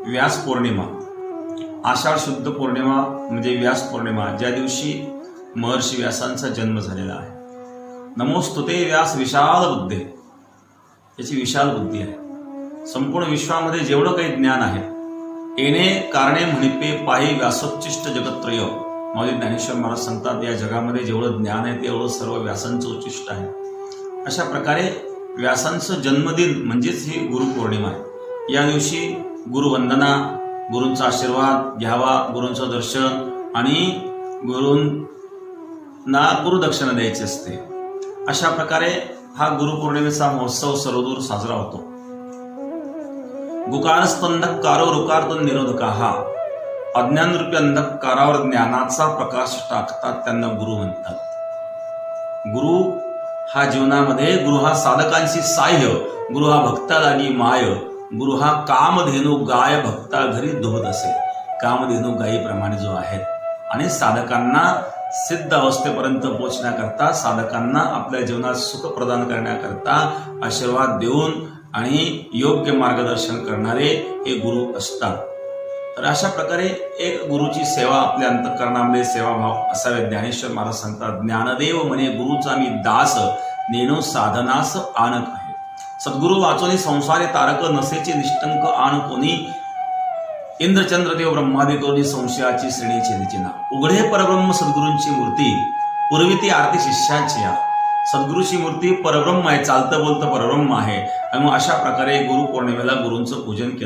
व्यास पौर्णिमा, आषाढ शुद्ध पौर्णिमा म्हणजे व्यास पौर्णिमा, ज्या दिवशी महर्षी व्यासांचा जन्म झालेला आहे. नमोस्तुते व्यास विशाल बुद्धे, याची विशाल बुद्धी आहे. संपूर्ण विश्वामध्ये जेवढं काही ज्ञान आहे, येणे कारणे म्हणिपे पाही व्यासोच्चिष्ट जगत्रय. माऊली ज्ञानेश्वर महाराज सांगतात, या जगामध्ये जेवढं ज्ञान आहे तेवढं सर्व व्यासांचं उच्चिष्ट आहे. अशा प्रकारे व्यासांचं जन्मदिन म्हणजेच ही गुरुपौर्णिमा आहे. या दिवशी गुरुवंदना, गुरूंचा आशीर्वाद घ्यावा, गुरूंचं दर्शन आणि गुरूंना गुरुदक्षिणा द्यायची असते. अशा प्रकारे हा गुरुपौर्णिमेचा महोत्सव सर्वदूर साजरा होतो. गुकारस्तंधकारो रुकार्त निरोधका, हा अज्ञानरूपी अंधकारावर ज्ञानाचा प्रकाश टाकतात, त्यांना गुरु म्हणतात. गुरु हा जीवनामध्ये, गुरु हा साधकांशी साह्य, गुरु हा भक्ता लागी माय, गुरु हा कामधेनू गाय भक्ता घरी दोहत असे. कामधेनू गायीप्रमाणे जो आहे आणि साधकांना सिद्ध अवस्थेपर्यंत पोहोचण्याकरता, साधकांना आपल्या जीवनात सुख प्रदान करण्याकरता आशीर्वाद देऊन आणि योग्य मार्गदर्शन करणारे हे गुरु असतात. तर अशा प्रकारे एक गुरुची सेवा आपल्या अंतःकरणामध्ये सेवाभाव असावे. ज्ञानेश्वर महाराज सांगतात, ज्ञानदेव म्हणे गुरुचा मी दास, नेणो साधनास आणक आहे. सद्गुरु वाचोनी संसारे तारक, नसेचे निष्टंक आण कोणी. इंद्रचंद्रदेव ब्रह्मादिकोनी संशयाची श्रेणी छेदिचिना. उघडे परब्रह्म सद्गुरूंची मूर्ती, पूर्वी ती आरती शिष्याची. सद्गुरूची मूर्ती परब्रह्म आहे, चालतं बोलतं परब्रह्म आहे. आणि मग अशा प्रकारे गुरुपौर्णिमेला गुरूंचं पूजन केलं.